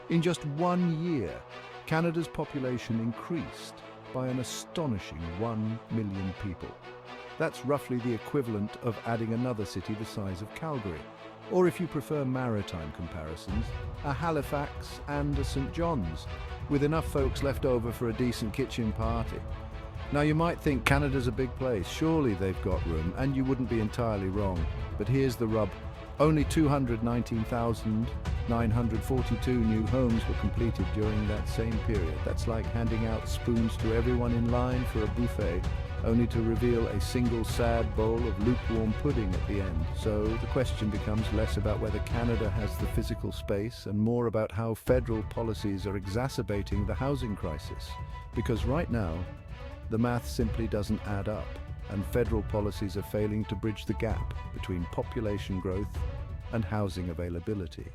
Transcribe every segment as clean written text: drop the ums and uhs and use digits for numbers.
In just 1 year, Canada's population increased by an astonishing 1 million people. That's roughly the equivalent of adding another city the size of Calgary. Or if you prefer maritime comparisons, a Halifax and a St. John's, with enough folks left over for a decent kitchen party. Now you might think Canada's a big place, surely they've got room, and you wouldn't be entirely wrong. But here's the rub. Only 219,942 new homes were completed during that same period. That's like handing out spoons to everyone in line for a buffet, only to reveal a single sad bowl of lukewarm pudding at the end. So the question becomes less about whether Canada has the physical space and more about how federal policies are exacerbating the housing crisis. Because right now, the math simply doesn't add up, and federal policies are failing to bridge the gap between population growth and housing availability.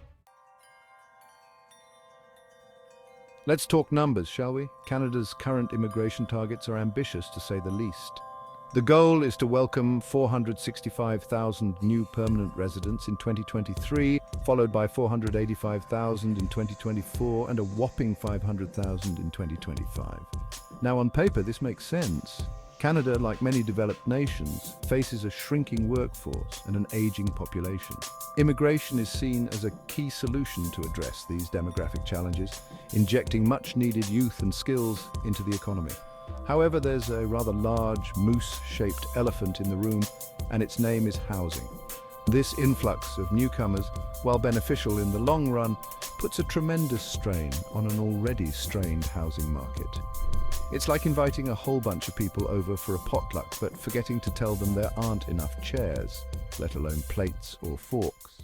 Let's talk numbers, shall we? Canada's current immigration targets are ambitious, to say the least. The goal is to welcome 465,000 new permanent residents in 2023, followed by 485,000 in 2024 and a whopping 500,000 in 2025. Now, on paper, this makes sense. Canada, like many developed nations, faces a shrinking workforce and an aging population. Immigration is seen as a key solution to address these demographic challenges, injecting much-needed youth and skills into the economy. However, there's a rather large, moose-shaped elephant in the room, and its name is housing. This influx of newcomers, while beneficial in the long run, puts a tremendous strain on an already strained housing market. It's like inviting a whole bunch of people over for a potluck, but forgetting to tell them there aren't enough chairs, let alone plates or forks.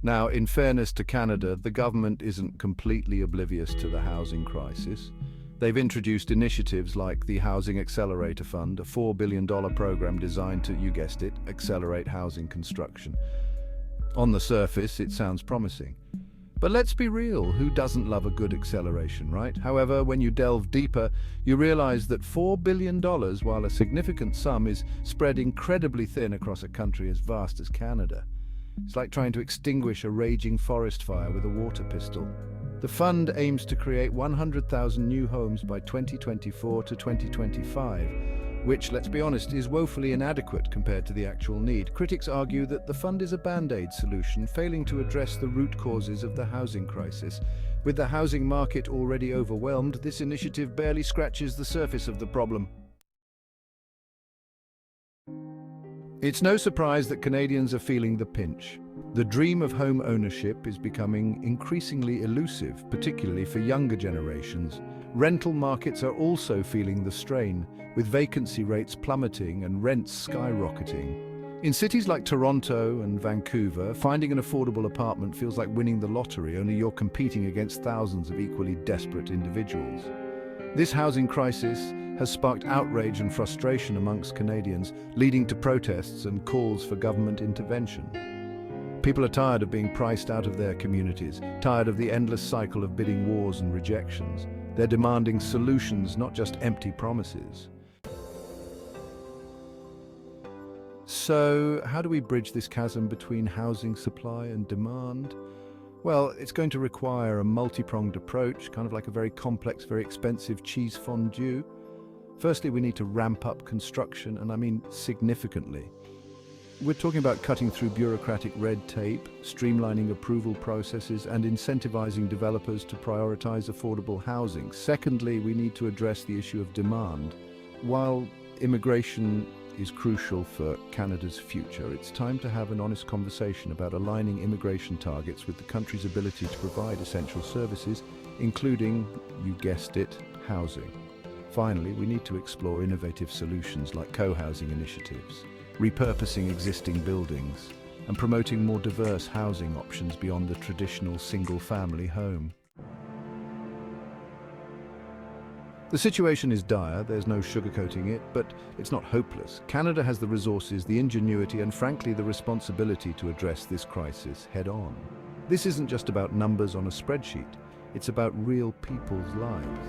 Now, in fairness to Canada, the government isn't completely oblivious to the housing crisis. They've introduced initiatives like the Housing Accelerator Fund, a $4 billion program designed to, you guessed it, accelerate housing construction. On the surface, it sounds promising. But let's be real, who doesn't love a good acceleration, right? However, when you delve deeper, you realize that $4 billion, while a significant sum, is spread incredibly thin across a country as vast as Canada. It's like trying to extinguish a raging forest fire with a water pistol. The fund aims to create 100,000 new homes by 2024 to 2025, which, let's be honest, is woefully inadequate compared to the actual need. Critics argue that the fund is a band-aid solution, failing to address the root causes of the housing crisis. With the housing market already overwhelmed, this initiative barely scratches the surface of the problem. It's no surprise that Canadians are feeling the pinch. The dream of home ownership is becoming increasingly elusive, particularly for younger generations. Rental markets are also feeling the strain, with vacancy rates plummeting and rents skyrocketing. In cities like Toronto and Vancouver, finding an affordable apartment feels like winning the lottery, only you're competing against thousands of equally desperate individuals. This housing crisis has sparked outrage and frustration amongst Canadians, leading to protests and calls for government intervention. People are tired of being priced out of their communities, tired of the endless cycle of bidding wars and rejections. They're demanding solutions, not just empty promises. So, how do we bridge this chasm between housing supply and demand? Well, it's going to require a multi-pronged approach, kind of like a very complex, very expensive cheese fondue. Firstly, we need to ramp up construction, and I mean significantly. We're talking about cutting through bureaucratic red tape, streamlining approval processes, and incentivizing developers to prioritize affordable housing. Secondly, we need to address the issue of demand. While immigration is crucial for Canada's future, it's time to have an honest conversation about aligning immigration targets with the country's ability to provide essential services, including, you guessed it, housing. Finally, we need to explore innovative solutions like co-housing initiatives, repurposing existing buildings, and promoting more diverse housing options beyond the traditional single-family home. The situation is dire, there's no sugarcoating it, but it's not hopeless. Canada has the resources, the ingenuity, and frankly the responsibility to address this crisis head-on. This isn't just about numbers on a spreadsheet, it's about real people's lives.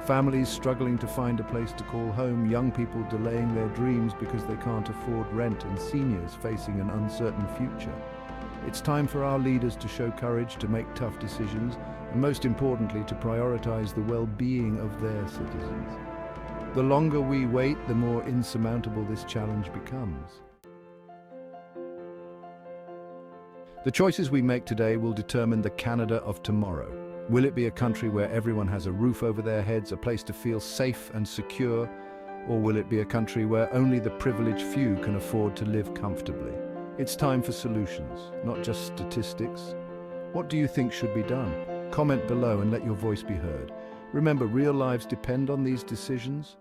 Families struggling to find a place to call home, young people delaying their dreams because they can't afford rent, and seniors facing an uncertain future. It's time for our leaders to show courage to make tough decisions, and most importantly, to prioritize the well-being of their citizens. The longer we wait, the more insurmountable this challenge becomes. The choices we make today will determine the Canada of tomorrow. Will it be a country where everyone has a roof over their heads, a place to feel safe and secure? Or will it be a country where only the privileged few can afford to live comfortably? It's time for solutions, not just statistics. What do you think should be done? Comment below and let your voice be heard. Remember, real lives depend on these decisions.